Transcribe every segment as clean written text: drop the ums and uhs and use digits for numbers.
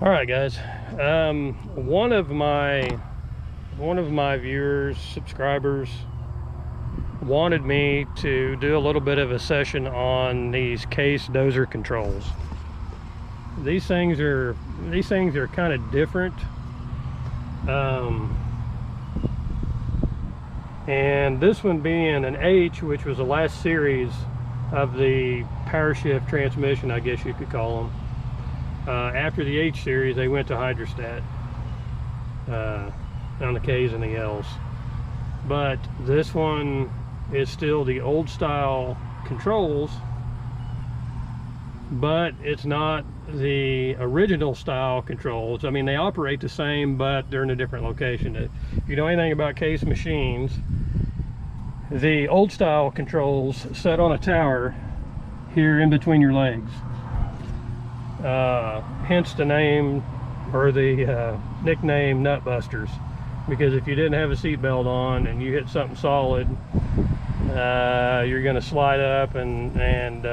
All right, guys. One of my viewers, subscribers, wanted me to do a little bit of a session on these case dozer controls. These things are kind of different. And this one being an H, which was the last series of the power shift transmission, I guess you could call them. After the H series, they went to hydrostat on the K's and the L's. But this one is still the old style controls, but it's not the original style controls. I mean, they operate the same, but they're in a different location. If you know anything about case machines, the old style controls set on a tower here in between your legs. Hence the name, or the nickname, Nutbusters, because if you didn't have a seatbelt on and you hit something solid, you're going to slide up and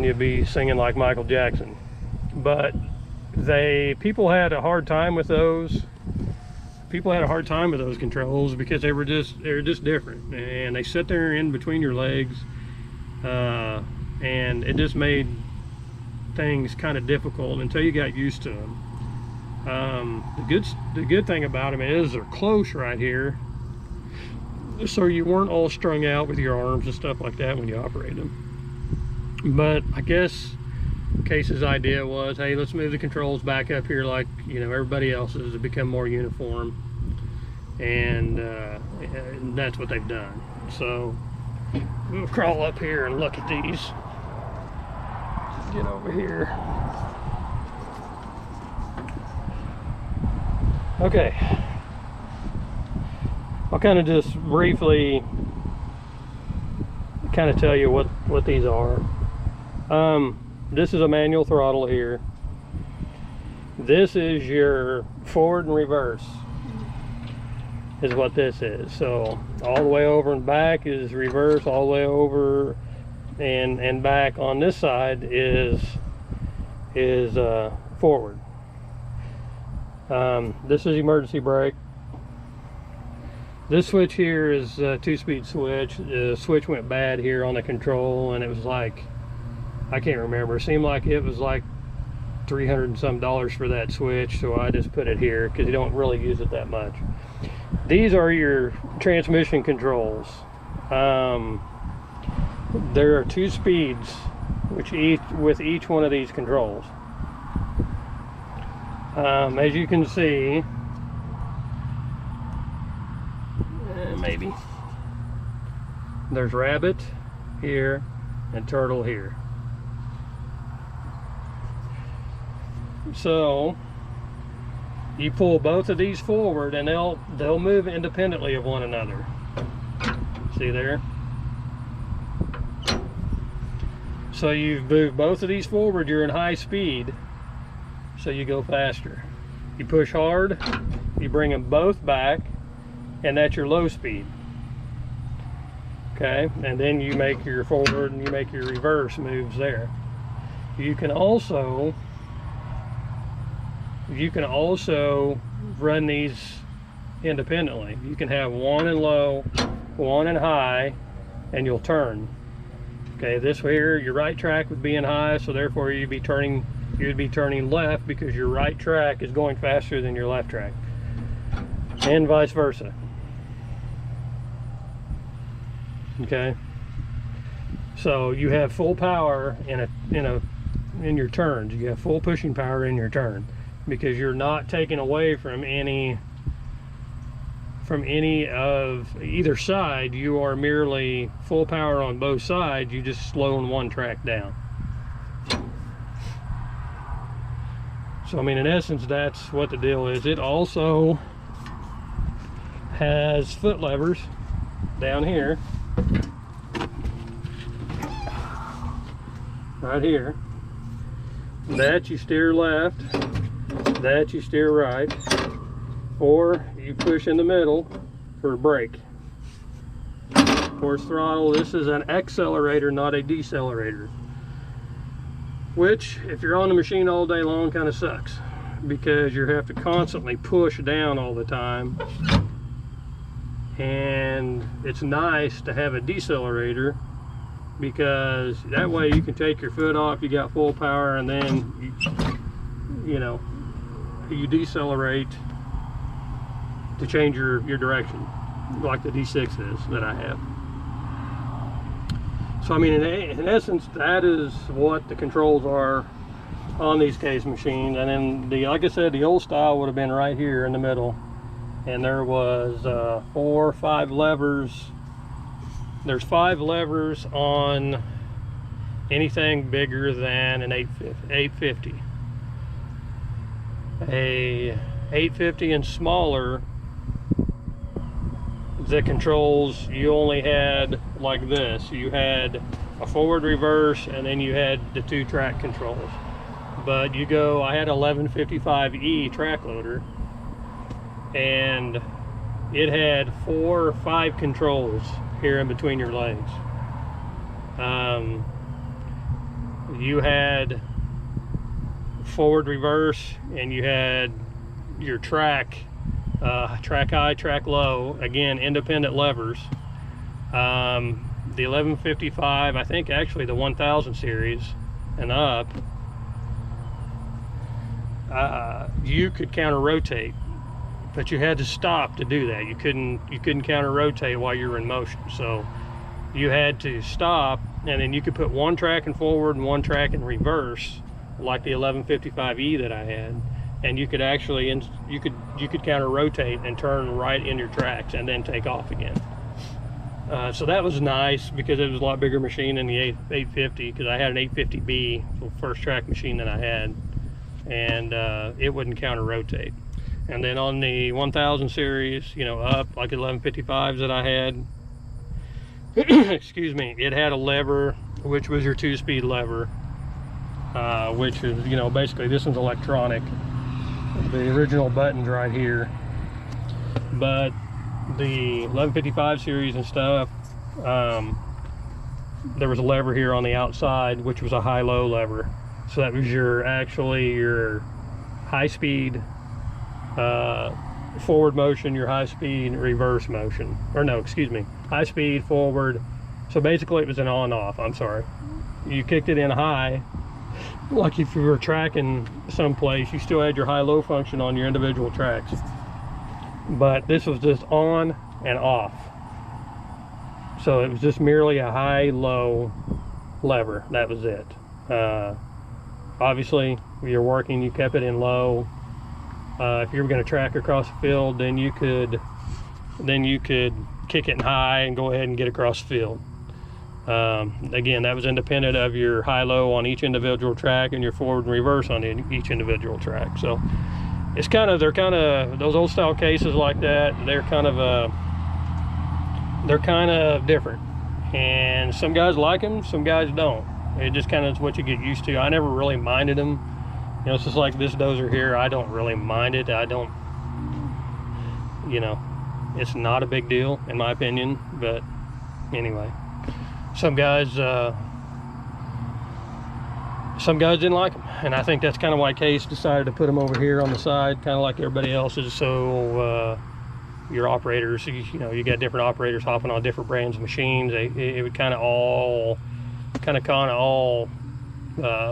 you'll be singing like Michael Jackson. But people had a hard time with those. People had a hard time with those controls because they were just different, and they sit there in between your legs, and it just made things kind of difficult until you got used to them. The good thing about them is they're close right here, so you weren't all strung out with your arms and stuff like that when you operate them. But I guess Case's idea was, hey, let's move the controls back up here like, you know, everybody else's, to become more uniform, and that's what they've done. So we'll crawl up here and look at these. Get over here. Okay, I'll kind of just briefly kind of tell you what these are. This is a manual throttle here. This is your forward and reverse, is what this is. So all the way over and back is reverse, all the way over and back on this side is forward. This is emergency brake. This switch here is a 2-speed switch. The switch went bad here on the control, and it was like, I can't remember, it seemed like it was like $300 and some for that switch, so I just put it here because you don't really use it that much. These are your transmission controls. There are 2 speeds with each one of these controls. As you can see, maybe there's rabbit here and turtle here. So you pull both of these forward and they'll move independently of one another. See there? So you've moved both of these forward, you're in high speed, so you go faster. You push hard, you bring them both back, and that's your low speed. Okay, and then you make your forward and you make your reverse moves there. You can also run these independently. You can have one in low, one in high, and you'll turn. Okay, this here, your right track would be in high, so therefore you'd be turning left because your right track is going faster than your left track, and vice versa. Okay, so you have full power in your turns. You have full pushing power in your turn because you're not taking away from any of either side. You are merely full power on both sides. You just slowing one track down. So I mean, in essence, that's what the deal is. It also has foot levers down here, right here, that you steer left, that you steer right, or you push in the middle for a brake. Of course, throttle, this is an accelerator, not a decelerator. which if you're on the machine all day long kind of sucks, because you have to constantly push down all the time. And it's nice to have a decelerator, because that way you can take your foot off, you got full power, and then you know, you decelerate to change your direction, like the D6 is that I have. So I mean, in essence, that is what the controls are on these case machines. And then like I said, the old style would have been right here in the middle, and there was 4 or 5 levers. There's 5 levers on anything bigger than an 850. A 850 and smaller, the controls, you only had like this. You had a forward, reverse, and then you had the 2 track controls. But you go, I had 1155E track loader, and it had 4 or 5 controls here in between your legs. You had forward, reverse, and you had your track, track high, track low, again independent levers. The 1155, I think actually the 1000 series and up, you could counter rotate, but you had to stop to do that. You couldn't counter rotate while you were in motion, so you had to stop, and then you could put 1 track in forward and 1 track in reverse, like the 1155E that I had, and you could actually you could counter rotate and turn right in your tracks and then take off again. So that was nice, because it was a lot bigger machine than the 850, because I had an 850B, the first track machine that I had, and it wouldn't counter rotate. And then on the 1000 series, you know, up, like 1155s that I had, excuse me, it had a lever, which was your 2-speed lever, which is, you know, basically this one's electronic. The original button's right here, but the 1155 series and stuff, there was a lever here on the outside, which was a high-low lever. So that was your high-speed forward motion, your high-speed reverse motion, or no, excuse me, high-speed forward. So basically it was an on-off. I'm sorry, you kicked it in high, like if you were tracking someplace, you still had your high-low function on your individual tracks, but this was just on and off. So it was just merely a high-low lever. That was it. Obviously, when you're working, you kept it in low. If you were going to track across the field, then you could kick it in high and go ahead and get across the field. Again, that was independent of your high-low on each individual track and your forward and reverse on each individual track. So it's they're kind of those old style cases like that. They're kind of different, and some guys like them, some guys don't. It just kind of is what you get used to. I never really minded them. You know, it's just like this dozer here. I don't really mind it. I don't, you know, it's not a big deal in my opinion. But anyway, some guys didn't like them, and I think that's kind of why Case decided to put them over here on the side, kind of like everybody else's. So your operators, you know, you got different operators hopping on different brands of machines. It would kind of all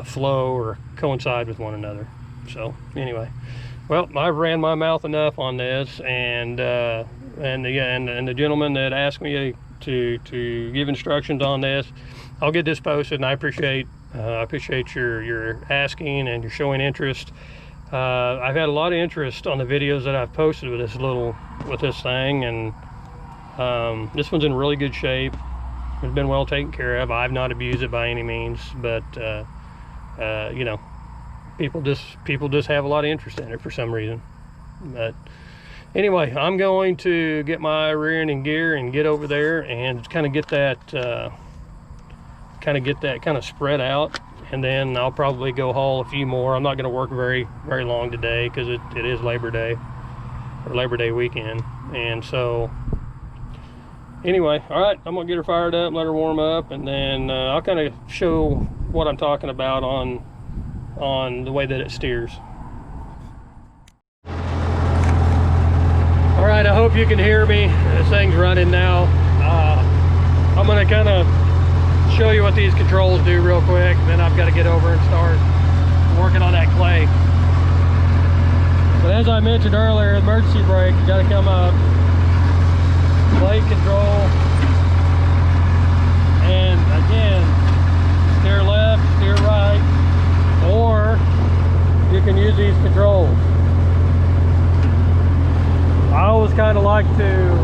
flow or coincide with one another. So anyway, well, I've ran my mouth enough on this, and the gentleman that asked me to give instructions on this, I'll get this posted, and I appreciate your asking and your showing interest. I've had a lot of interest on the videos that I've posted with this thing, and this one's in really good shape. It's been well taken care of. I've not abused it by any means, but you know, people just have a lot of interest in it for some reason. But anyway, I'm going to get my rear end in gear and get over there and kind of get that kind of spread out, and then I'll probably go haul a few more. I'm not going to work very long today, because it is Labor Day, or Labor Day weekend. And so anyway, all right, I'm gonna get her fired up, let her warm up, and then I'll kind of show what I'm talking about on on the way that it steers. All right, I hope you can hear me. This thing's running now. I'm gonna kind of show you what these controls do real quick, then I've got to get over and start working on that clay. But as I mentioned earlier, emergency brake, you got to come up, blade control, and again, steer left, steer right, or you can use these controls. I always kind of like to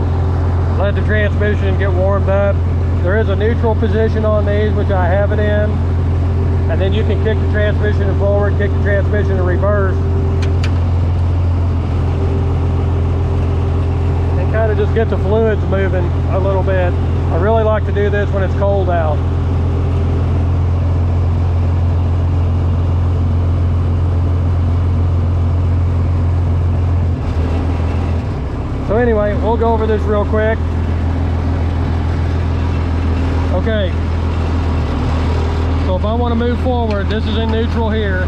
let the transmission get warmed up. There is a neutral position on these, which I have it in, and then you can kick the transmission forward, kick the transmission in reverse, and kind of just get the fluids moving a little bit. I really like to do this when it's cold out. So anyway, we'll go over this real quick. Okay, so if I want to move forward, this is in neutral here.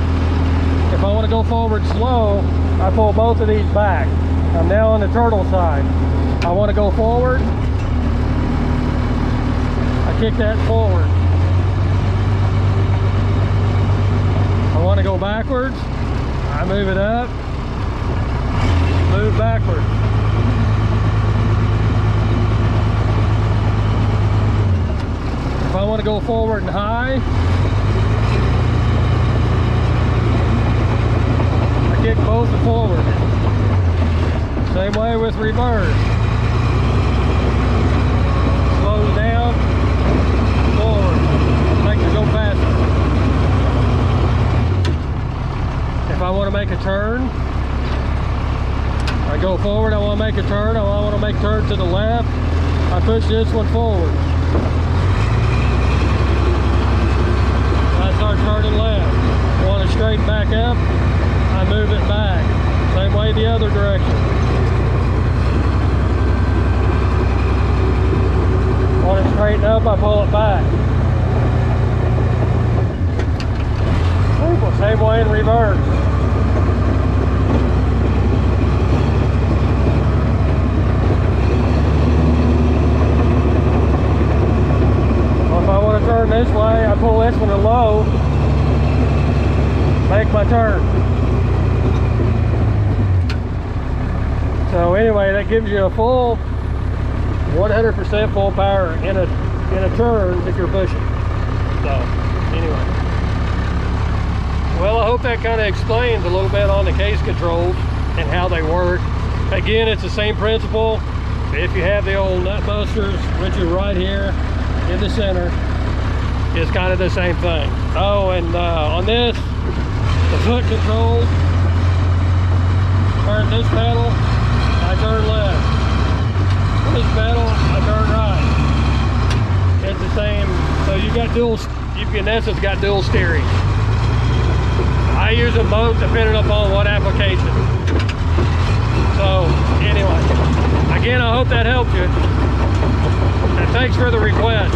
If I want to go forward slow, I pull both of these back. I'm now on the turtle side. I want to go forward, I kick that forward. I want to go backwards, I move it up, move backwards. If I want to go forward and high, I kick both forward. Same way with reverse. Slows down, forward. Makes it go faster. If I want to make a turn, I go forward, I want to make a turn, I want to make a turn to the left, I push this one forward. Start turning left. Want to straighten back up, I move it back. Same way the other direction. Want to straighten up, I pull it back. Same way in reverse. Well, if I want to turn this way, I pull this one to low, make my turn. So anyway, that gives you a full 100% full power in a turn if you're pushing. So anyway, well, I hope that kind of explains a little bit on the case controls and how they work. Again, it's the same principle. If you have the old nut busters, which are right here in the center, it's kind of the same thing. Oh, and on this, the foot controls, turn this pedal, I turn left. This pedal, I turn right. It's the same. So you got dual, you in essence got dual steering. I use them both depending upon what application. So anyway, again, I hope that helped you. And thanks for the request.